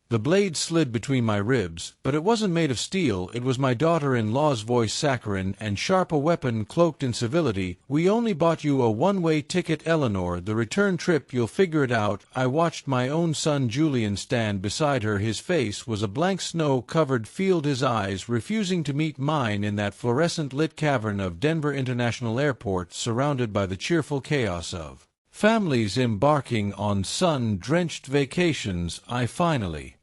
The blade slid between my ribs, but it wasn't made of steel. It was my daughter-in-law's voice, saccharine and sharp, a weapon cloaked in civility. "We only bought you a one-way ticket, Eleanor. The return trip, you'll figure it out." I watched my own son Julian stand beside her. His face was a blank snow-covered field, his eyes refusing to meet mine in that fluorescent-lit cavern of Denver International Airport, surrounded by the cheerful chaos of families embarking on sun-drenched vacations. I finally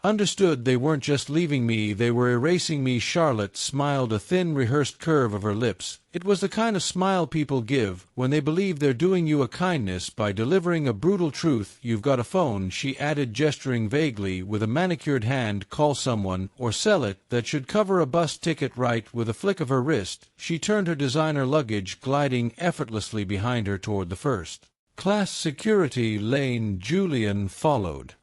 understood they weren't just leaving me, they were erasing me. Charlotte smiled, a thin, rehearsed curve of her lips. It was the kind of smile people give when they believe they're doing you a kindness by delivering a brutal truth. "You've got a phone," she added, gesturing vaguely with a manicured hand. "Call someone, or sell it. That should cover a bus ticket." Right, with a flick of her wrist, she turned her designer luggage gliding effortlessly behind her toward the first-class security lane. Julian followed,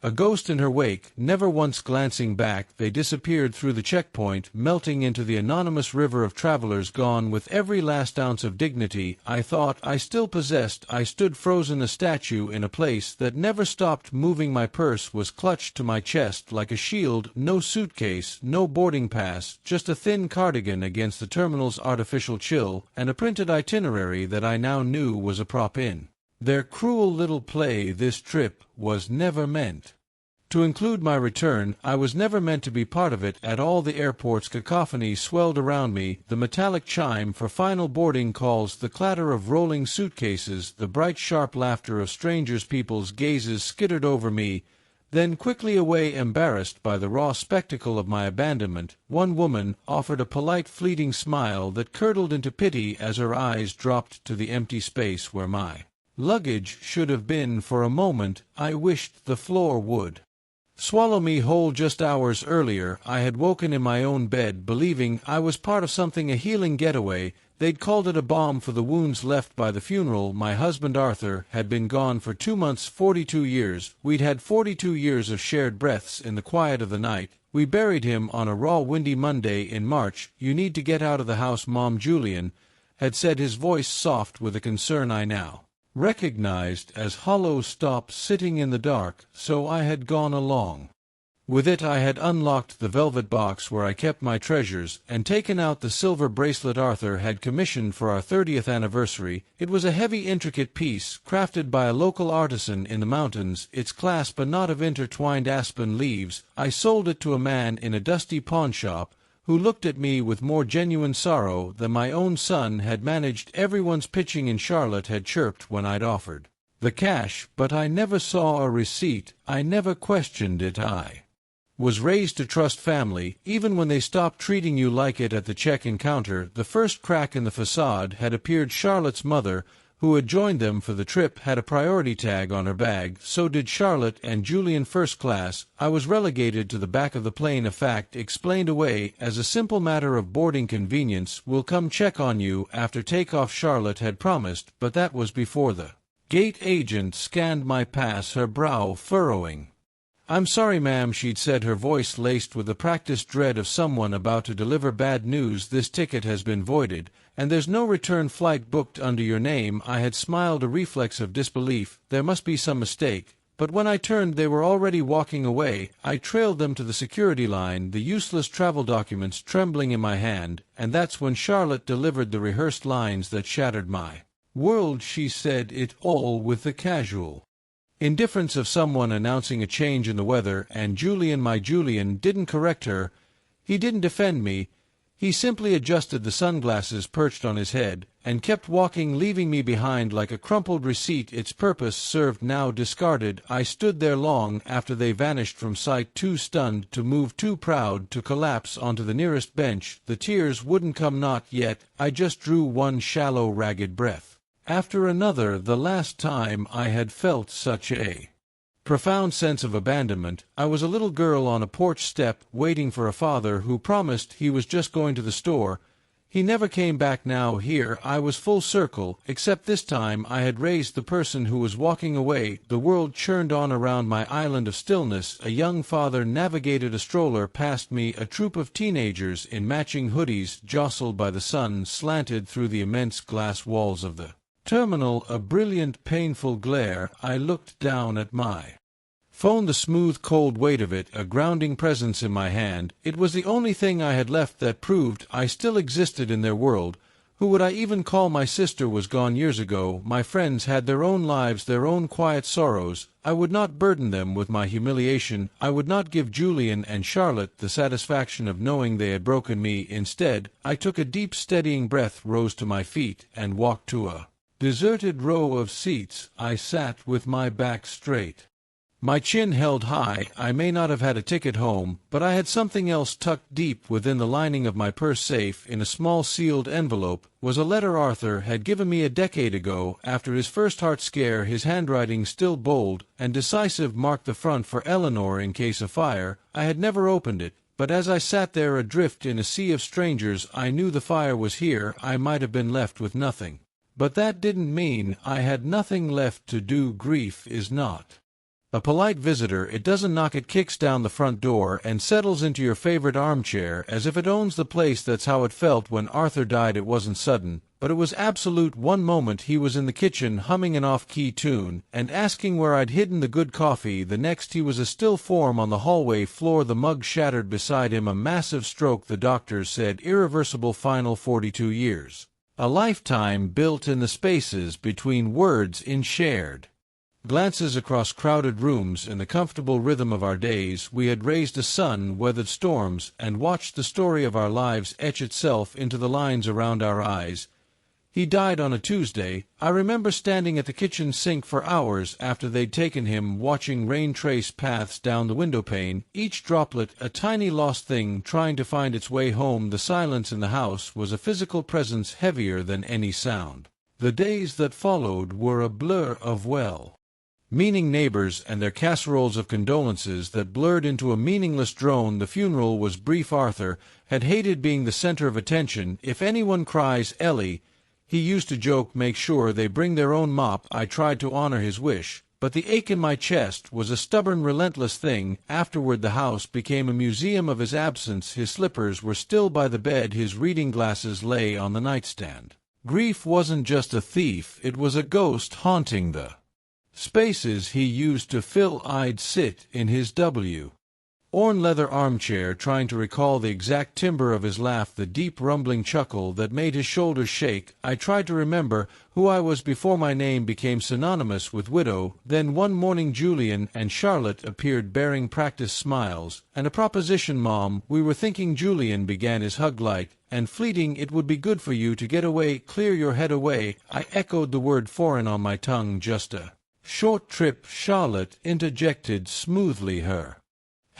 a ghost in her wake. Never once glancing back, they disappeared through the checkpoint, melting into the anonymous river of travelers, gone with every last ounce of dignity I thought I still possessed. I stood frozen, a statue in a place that never stopped moving. My purse was clutched to my chest like a shield. No suitcase, no boarding pass, just a thin cardigan against the terminal's artificial chill, and a printed itinerary that I now knew was a prop in their cruel little play. This trip was never meant to include my return. I was never meant to be part of it at all. The airport's cacophony swelled around me, the metallic chime for final boarding calls, the clatter of rolling suitcases, the bright, sharp laughter of strangers. People's gazes skittered over me, then quickly away, embarrassed by the raw spectacle of my abandonment. One woman offered a polite, fleeting smile that curdled into pity as her eyes dropped to the empty space where my luggage should have been. For a moment, I wished the floor would swallow me whole. Just hours earlier, I had woken in my own bed, believing I was part of something, a healing getaway. They'd called it a balm for the wounds left by the funeral. My husband Arthur had been gone for 2 months, 42 years. We'd had 42 years of shared breaths in the quiet of the night. We buried him on a raw, windy Monday in March. "You need to get out of the house, Mom," Julian had said, his voice soft with a concern I now recognized as hollow. "Stop sitting in the dark." So I had gone along with it. I had unlocked the velvet box where I kept my treasures and taken out the silver bracelet Arthur had commissioned for our 30th anniversary. It was a heavy, intricate piece, crafted by a local artisan in the mountains, its clasp a knot of intertwined aspen leaves. I sold it to a man in a dusty pawnshop who looked at me with more genuine sorrow than my own son had managed. Everyone's pitching in Charlotte had chirped when I'd offered the cash, but I never saw a receipt. I never questioned it. I was raised to trust family, even when they stopped treating you like it at the check-in counter. The first crack in the facade had appeared. Charlotte's mother, who had joined them for the trip, had a priority tag on her bag. So did Charlotte and Julian, first class. I was relegated to the back of the plane, a fact explained away as a simple matter of boarding convenience. "We'll come check on you after takeoff," Charlotte had promised, but that was before the gate agent scanned my pass, her brow furrowing. "I'm sorry, ma'am," she'd said, her voice laced with the practiced dread of someone about to deliver bad news. "This ticket has been voided, and there's no return flight booked under your name." I had smiled, a reflex of disbelief. There must be some mistake. But when I turned, they were already walking away. I trailed them to the security line, the useless travel documents trembling in my hand, and that's when Charlotte delivered the rehearsed lines that shattered my world. She said it all with the casual indifference of someone announcing a change in the weather, and Julian, my Julian, didn't correct her. He didn't defend me. He simply adjusted the sunglasses perched on his head and kept walking, leaving me behind like a crumpled receipt, its purpose served, now discarded. I stood there long after they vanished from sight, too stunned to move, too proud to collapse onto the nearest bench. The tears wouldn't come, not yet. I just drew one shallow, ragged breath after another. The last time I had felt such a profound sense of abandonment, I was a little girl on a porch step, waiting for a father who promised he was just going to the store. He never came back. Now here I was, full circle, except this time I had raised the person who was walking away. The world churned on around my island of stillness. A young father navigated a stroller past me. A troop of teenagers in matching hoodies, jostled by the sun, slanted through the immense glass walls of the terminal, a brilliant, painful glare. I looked down at my Phone the smooth cold weight of it, a grounding presence in my hand. It was the only thing I had left that proved I still existed in their world. Who would I even call? My sister was gone years ago. My friends had their own lives, their own quiet sorrows. I would not burden them with my humiliation. I would not give Julian and Charlotte the satisfaction of knowing they had broken me. Instead, I took a deep, steadying breath, rose to my feet, and walked to a deserted row of seats. I sat with my back straight, my chin held high. I may not have had a ticket home, but I had something else tucked deep within the lining of my purse. Safe in a small sealed envelope was a letter Arthur had given me a decade ago after his first heart scare. His handwriting, still bold and decisive, marked the front for Eleanor in case of fire. I had never opened it, but as I sat there adrift in a sea of strangers, I knew the fire was here. I might have been left with nothing, but that didn't mean I had nothing left to do. Grief is not a polite visitor. It doesn't knock, it kicks down the front door and settles into your favorite armchair as if it owns the place. That's how it felt when Arthur died. It wasn't sudden, but it was absolute. One moment he was in the kitchen humming an off-key tune and asking where I'd hidden the good coffee. The next he was a still form on the hallway floor, the mug shattered beside him. A massive stroke, the doctors said, irreversible, final 42 years. A lifetime built in the spaces between words, in shared glances across crowded rooms. In the comfortable rhythm of our days, we had raised a son, weathered storms, and watched the story of our lives etch itself into the lines around our eyes. He died on a Tuesday. I remember standing at the kitchen sink for hours after they'd taken him, watching rain trace paths down the windowpane, each droplet a tiny lost thing trying to find its way home. The silence in the house was a physical presence heavier than any sound. The days that followed were a blur of well-meaning neighbors and their casseroles of condolences that blurred into a meaningless drone. The funeral was brief. Arthur had hated being the center of attention. If anyone cries, Ellie, he used to joke, make sure they bring their own mop. I tried to honor his wish, but the ache in my chest was a stubborn, relentless thing. Afterward, the house became a museum of his absence. His slippers were still by the bed. His reading glasses lay on the nightstand. Grief wasn't just a thief, it was a ghost haunting the spaces he used to fill. I'd sit in his worn leather armchair, trying to recall the exact timbre of his laugh, the deep rumbling chuckle that made his shoulders shake. I tried to remember who I was before my name became synonymous with widow. Then one morning Julian and Charlotte appeared, bearing practiced smiles and a proposition. Mom, we were thinking. Julian began, his hug light and fleeting. It would be good for you to get away, clear your head away. I echoed the word, foreign on my tongue. Just a short trip, Charlotte interjected smoothly, her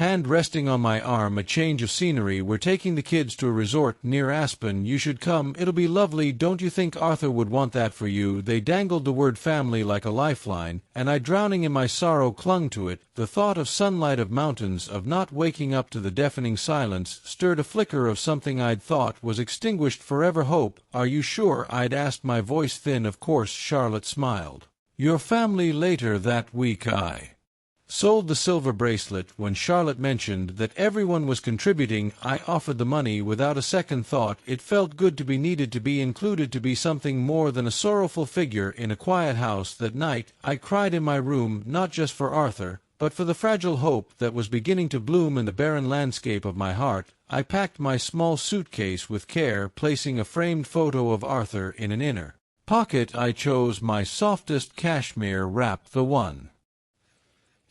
hand resting on my arm. A change of scenery. We're taking the kids to a resort near Aspen. You should come. It'll be lovely. Don't you think Arthur would want that for you? They dangled the word family like a lifeline, and I, drowning in my sorrow, clung to it. The thought of sunlight, of mountains, of not waking up to the deafening silence, stirred a flicker of something I'd thought was extinguished forever. Hope. Are you sure? I'd asked, my voice thin. Of course. Charlotte smiled. Your family. Later that week I sold the silver bracelet. When Charlotte mentioned that everyone was contributing, I offered the money without a second thought. It felt good to be needed, to be included, to be something more than a sorrowful figure in a quiet house. That night I cried in my room, not just for Arthur, but for the fragile hope that was beginning to bloom in the barren landscape of my heart. I packed my small suitcase with care, placing a framed photo of Arthur in an inner pocket. I chose my softest cashmere wrap, the one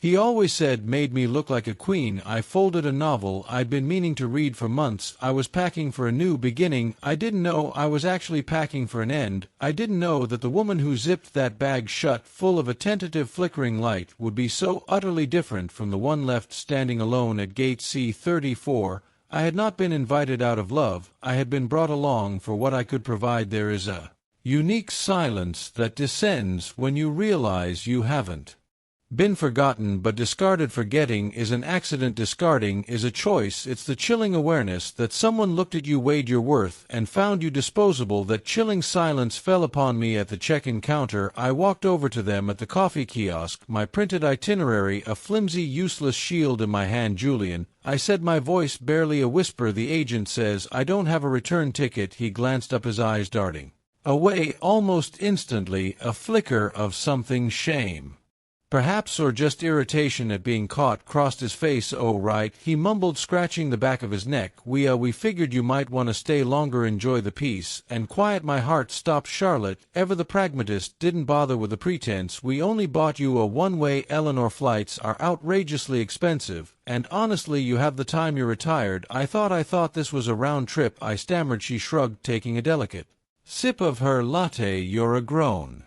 he always said made me look like a queen. I folded a novel I'd been meaning to read for months. I was packing for a new beginning. I didn't know I was actually packing for an end. I didn't know that the woman who zipped that bag shut, full of a tentative flickering light, would be so utterly different from the one left standing alone at gate C-34. I had not been invited out of love. I had been brought along for what I could provide. There is a unique silence that descends when you realize you haven't been forgotten but discarded. Forgetting is an accident. Discarding is a choice. It's the chilling awareness that someone looked at you, weighed your worth, and found you disposable. That chilling silence fell upon me at the check-in counter. I walked over to them at the coffee kiosk, my printed itinerary a flimsy, useless shield in my hand. Julian, I said, my voice barely a whisper. The agent says I don't have a return ticket. He glanced up, his eyes darting away almost instantly, a flicker of something shame Perhaps or just irritation at being caught crossed his face. "Oh right," he mumbled, scratching the back of his neck. We figured you might want to stay longer, enjoy the peace, and quiet." My heart stopped. Charlotte, ever the pragmatist, didn't bother with the pretense. "We only bought you a one-way. Eleanor, flights are outrageously expensive, and honestly you have the time. You're retired." I thought this was a round trip," I stammered. She shrugged, taking a delicate sip of her latte. "You're a grown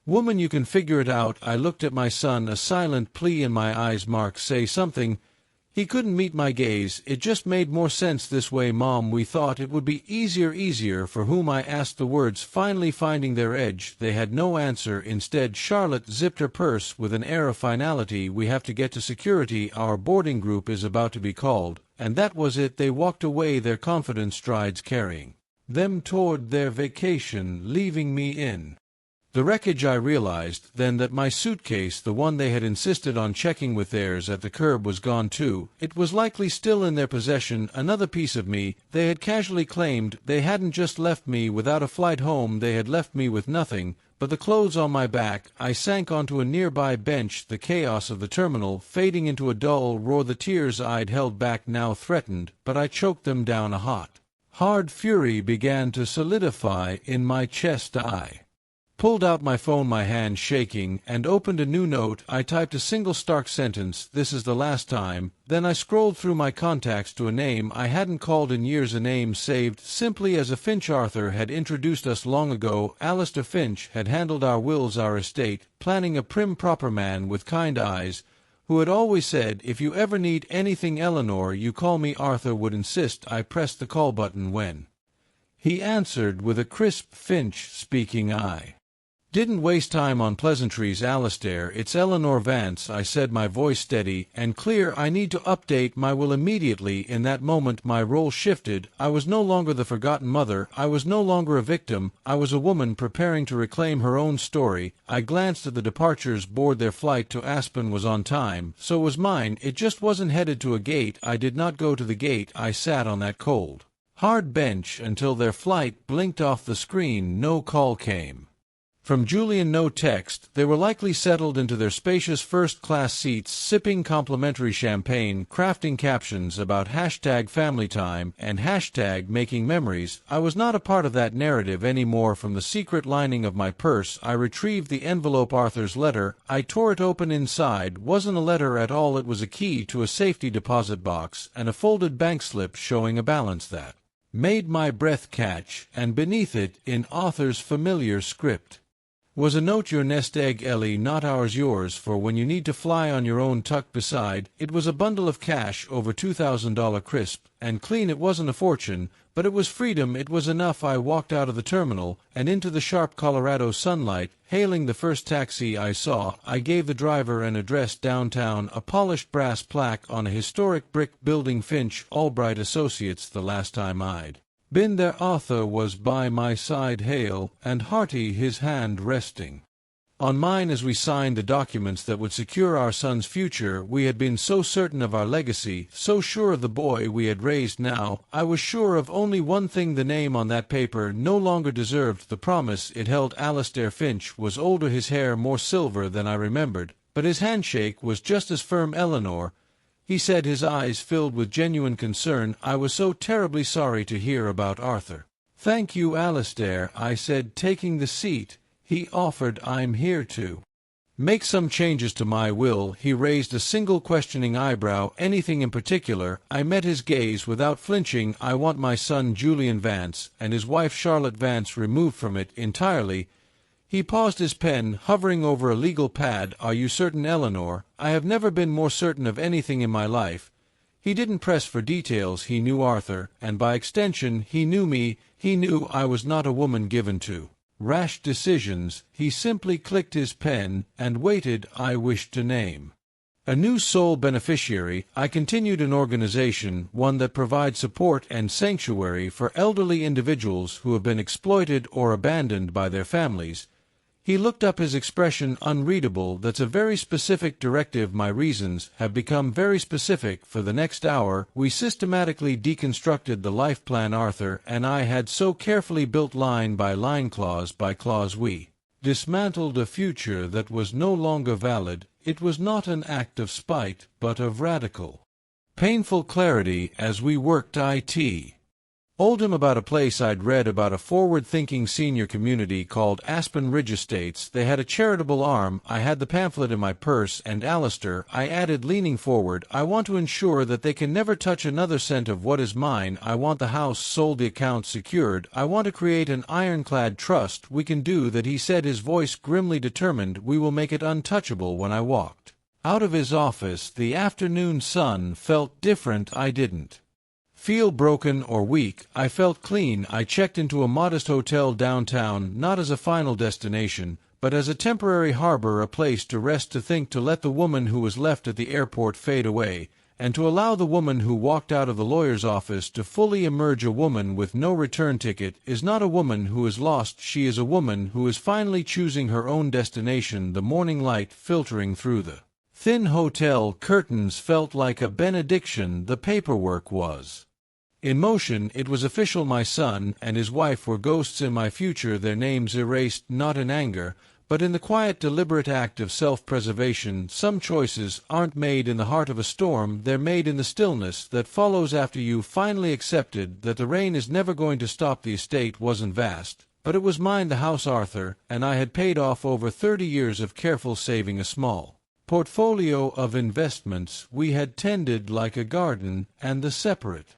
woman, you can figure it out." I looked at my son, a silent plea in my eyes. "Mark, say something." He couldn't meet my gaze. "It just made more sense this way, Mom. We thought it would be easier for whom?" I asked, the words finally finding their edge. They had no answer. Instead, Charlotte zipped her purse with an air of finality. "We have to get to security. Our boarding group is about to be called." And that was it. They walked away, their confident strides carrying them toward their vacation, leaving me in the wreckage. I realized then that my suitcase, the one they had insisted on checking with theirs at the curb, was gone too. It was likely still in their possession, another piece of me they had casually claimed. They hadn't just left me without a flight home, they had left me with nothing but the clothes on my back. I sank onto a nearby bench, the chaos of the terminal fading into a dull roar. The tears I'd held back now threatened, but I choked them down. A hard fury began to solidify in my chest. I pulled out my phone, my hand shaking, and opened a new note. I typed a single stark sentence: "This is the last time." Then I scrolled through my contacts to a name I hadn't called in years, a name saved simply as a Finch. Arthur had introduced us long ago. Alistair Finch had handled our wills, our estate planning, a prim, proper man with kind eyes who had always said, "If you ever need anything, Eleanor, you call me." Arthur would insist. I pressed the call button when he answered with a crisp, "Finch speaking." I didn't waste time on pleasantries. "Alistair, it's Eleanor Vance," I said, my voice steady and clear. "I need to update my will immediately." In that moment my role shifted. I was no longer the forgotten mother. I was no longer a victim. I was a woman preparing to reclaim her own story. I glanced at the departures board. Their flight to Aspen was on time. So was mine. It just wasn't headed to a gate. I did not go to the gate. I sat on that cold, hard bench until their flight blinked off the screen. No call came from Julian, no text. They were likely settled into their spacious first-class seats, sipping complimentary champagne, crafting captions about #FamilyTime and #making memories. I was not a part of that narrative anymore. From the secret lining of my purse, I retrieved the envelope. Arthur's letter. I tore it open. Inside wasn't a letter at all. It was a key to a safety deposit box and a folded bank slip showing a balance that made my breath catch, and beneath it, in Arthur's familiar script, was a note: "Your nest egg, Ellie, not ours, yours, for when you need to fly on your own." Tucked beside it was a bundle of cash, over $2,000, crisp and clean. It wasn't a fortune, but it was freedom. It was enough. I walked out of the terminal and into the sharp Colorado sunlight. Hailing the first taxi I saw, I gave the driver an address downtown, a polished brass plaque on a historic brick building: Finch, Albright Associates. The last time I'd been there, Arthur was by my side, hale and hearty, his hand resting on mine as we signed the documents that would secure our son's future. We had been so certain of our legacy, so sure of the boy we had raised. Now I was sure of only one thing: the name on that paper no longer deserved the promise it held. Alistair Finch was older, his hair more silver than I remembered, but his handshake was just as firm. "Eleanor," he said, his eyes filled with genuine concern. I was so terribly sorry to hear about Arthur. "Thank you, Alistair," I said, taking the seat he offered. "I'm here to make some changes to my will." He raised a single questioning eyebrow. "Anything in particular?" I met his gaze without flinching. "I want my son Julian Vance and his wife Charlotte Vance removed from it entirely." He paused, his pen hovering over a legal pad. "Are you certain, Eleanor?" "I have never been more certain of anything in my life." He didn't press for details. He knew Arthur, and by extension he knew me. He knew I was not a woman given to rash decisions. He simply clicked his pen and waited. "I wish to name a new sole beneficiary." I continued, "an organization, one that provides support and sanctuary for elderly individuals who have been exploited or abandoned by their families." He looked up, his expression unreadable. "That's a very specific directive. My reasons have become very specific." For the next hour we systematically deconstructed the life plan Arthur and I had so carefully built. Line by line, clause by clause, we dismantled a future that was no longer valid. it was not an act of spite, but of radical, painful clarity as we worked IT. Oldham about a place I'd read about, a forward-thinking senior community called Aspen Ridge Estates. They had a charitable arm. I had the pamphlet in my purse, and Alistair, I added, leaning forward, I want to ensure that they can never touch another cent of what is mine. I want the house sold, the account secured. I want to create an ironclad trust. We can do that, he said, his voice grimly determined. We will make it untouchable. When I walked out of his office, the afternoon sun felt different. I didn't feel broken or weak. I felt clean. I checked into a modest hotel downtown, not as a final destination, but as a temporary harbor, a place to rest, to think, to let the woman who was left at the airport fade away, and to allow the woman who walked out of the lawyer's office to fully emerge. A woman with no return ticket is not a woman who is lost. She is a woman who is finally choosing her own destination. The morning light filtering through the thin hotel curtains felt like a benediction. The paperwork was in motion. It was official. My son and his wife were ghosts in my future, their names erased, not in anger, but in the quiet, deliberate act of self-preservation. Some choices aren't made in the heart of a storm, they're made in the stillness that follows after you finally accepted that the rain is never going to stop. The estate wasn't vast, but it was mine, the house Arthur, and I had paid off over 30 years of careful saving, a small portfolio of investments we had tended like a garden, and the separate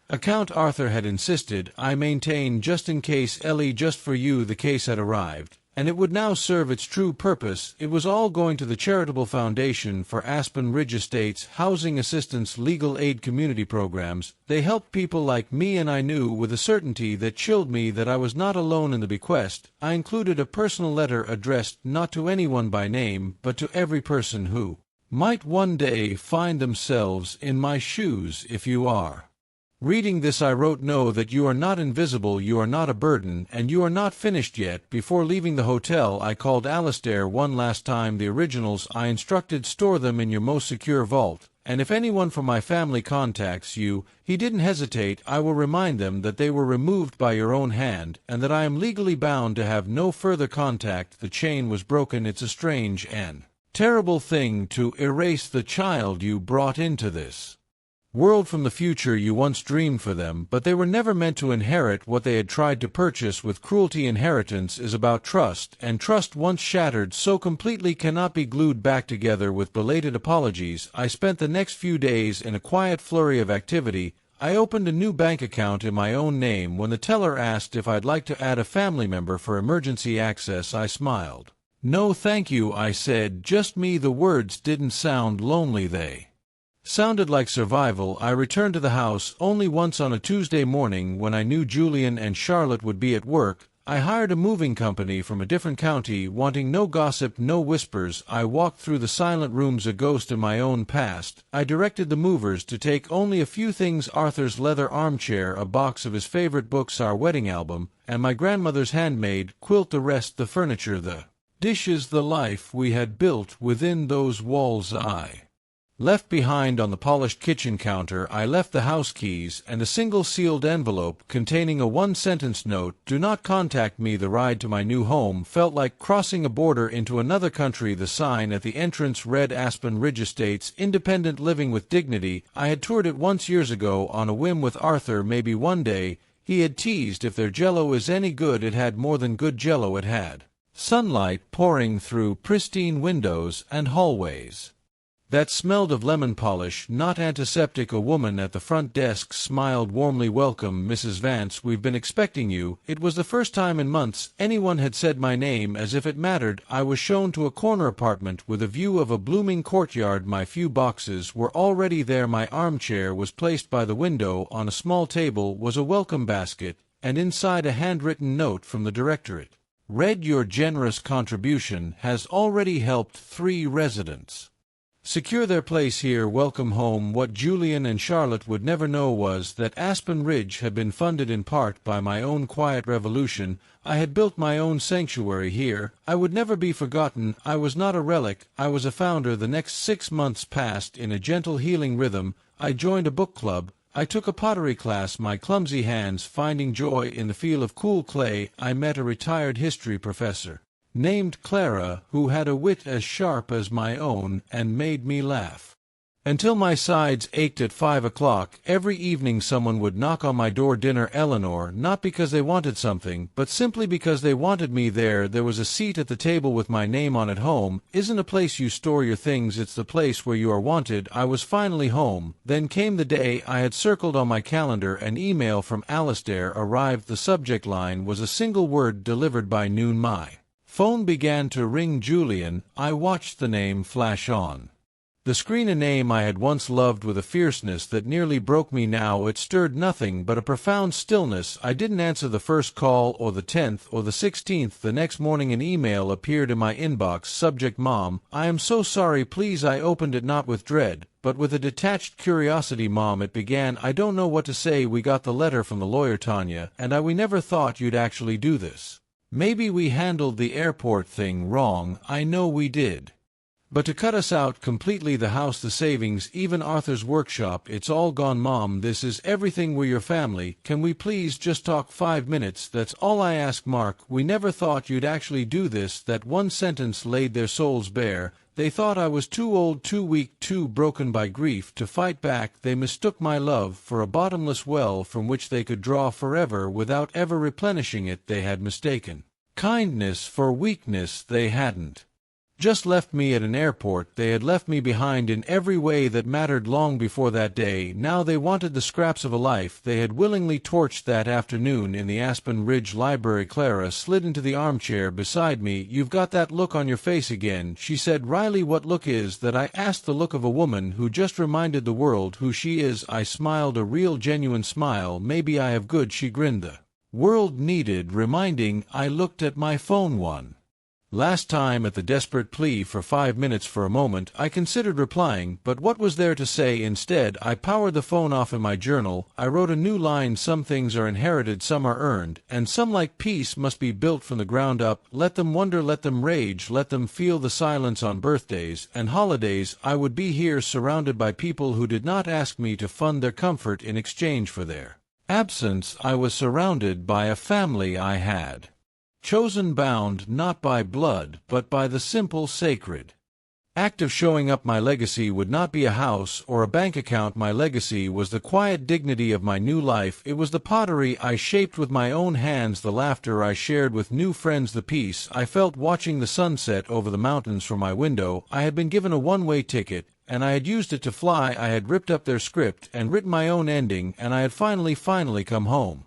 account Arthur had insisted I maintain just in case. Ellie, just for you. The case had arrived, and it would now serve its true purpose. It was all going to the charitable foundation for Aspen Ridge Estates, housing assistance, legal aid, community programs. They helped people like me, and I knew with a certainty that chilled me that I was not alone in the bequest. I included a personal letter addressed not to anyone by name, but to every person who might one day find themselves in my shoes. If you are reading this, I wrote, know that you are not invisible, you are not a burden, and you are not finished yet. Before leaving the hotel, I called Alistair one last time. The originals, I instructed, store them in your most secure vault, and if anyone from my family contacts you, he didn't hesitate, I will remind them that they were removed by your own hand, and that I am legally bound to have no further contact. The chain was broken. It's a strange and terrible thing to erase the child you brought into this world from the future you once dreamed for them, but they were never meant to inherit what they had tried to purchase with cruelty. Inheritance is about trust, and trust once shattered so completely cannot be glued back together. With belated apologies, I spent the next few days in a quiet flurry of activity. I opened a new bank account in my own name. When the teller asked if I'd like to add a family member for emergency access, I smiled. No thank you, I said, just me. The words didn't sound lonely, they sounded like survival. I returned to the house only once, on a Tuesday morning when I knew Julian and Charlotte would be at work. I hired a moving company from a different county, wanting no gossip, no whispers. I walked through the silent rooms, a ghost in my own past. I directed the movers to take only a few things: Arthur's leather armchair, a box of his favorite books, our wedding album, and my grandmother's handmade quilt. The rest, the furniture, the dishes, the life we had built within those walls, I left behind on the polished kitchen counter. I left the house keys and a single sealed envelope containing a one-sentence note: do not contact me. The ride to my new home felt like crossing a border into another country. The sign at the entrance read Aspen Ridge Estates, independent living with dignity. I had toured it once years ago on a whim with Arthur. Maybe one day, he had teased, if their Jell-O is any good. It had more than good Jell-O. It had sunlight pouring through pristine windows and hallways that smelled of lemon polish, not antiseptic. A woman at the front desk smiled warmly. Welcome, Mrs. Vance. We've been expecting you. It was the first time in months anyone had said my name as if it mattered. I was shown to a corner apartment with a view of a blooming courtyard. My few boxes were already there. My armchair was placed by the window. On a small table was a welcome basket, and inside a handwritten note from the directorate read: your generous contribution has already helped 3 residents secure their place here. Welcome home. What Julian and Charlotte would never know was that Aspen Ridge had been funded in part by my own quiet revolution. I had built my own sanctuary here. I would never be forgotten. I was not a relic, I was a founder. The next 6 months passed in a gentle, healing rhythm. I joined a book club. I took a pottery class, my clumsy hands finding joy in the feel of cool clay. I met a retired history professor named Clara, who had a wit as sharp as my own, and made me laugh until my sides ached. At 5 o'clock every evening someone would knock on my door. Dinner, Eleanor, not because they wanted something, but simply because they wanted me there. There was a seat at the table with my name on it. Home isn't a place you store your things, it's the place where you are wanted. I was finally home. Then came the day I had circled on my calendar. An email from Alistair arrived. The subject line was a single word: delivered by noon. My phone began to ring. Julian. I watched the name flash on the screen, a name I had once loved with a fierceness that nearly broke me. Now it stirred nothing but a profound stillness. I didn't answer the first call, or the 10th, or the 16th. The next morning an email appeared in my inbox. Subject: Mom, I am so sorry, please. I opened it not with dread, but with a detached curiosity. Mom, it began, I don't know what to say. We got the letter from the lawyer, Tanya, and we never thought you'd actually do this. Maybe we handled the airport thing wrong, I know we did. But to cut us out completely, the house, the savings, even Arthur's workshop, it's all gone. Mom, this is everything. We're your family. Can we please just talk 5 minutes? That's all I ask. Mark, we never thought you'd actually do this. That one sentence laid their souls bare. They thought I was too old, too weak, too broken by grief to fight back. They mistook my love for a bottomless well from which they could draw forever without ever replenishing it. They had mistaken kindness for weakness. They hadn't just left me at an airport, they had left me behind in every way that mattered long before that day. Now they wanted the scraps of a life they had willingly torched. That afternoon in the Aspen Ridge Library, Clara slid into the armchair beside me. You've got that look on your face again, she said. Riley, what look is that? I asked. The look of a woman who just reminded the world who she is. I smiled, a real genuine smile. Maybe I have good, she grinned. The world needed reminding. I looked at my phone. One last time at the desperate plea for 5 minutes. For a moment I considered replying, but what was there to say? Instead, I powered the phone off. In my journal I wrote a new line: some things are inherited, some are earned, and some, like peace, must be built from the ground up. Let them wonder, let them rage, let them feel the silence. On birthdays and holidays I would be here, surrounded by people who did not ask me to fund their comfort in exchange for their absence. I was surrounded by a family I had chosen, bound not by blood but by the simple sacred act of showing up. My legacy would not be a house or a bank account. My legacy was the quiet dignity of my new life. It was the pottery I shaped with my own hands, the laughter I shared with new friends, the peace I felt watching the sunset over the mountains from my window. I had been given a one-way ticket, and I had used it to fly. I had ripped up their script and written my own ending, and I had finally come home.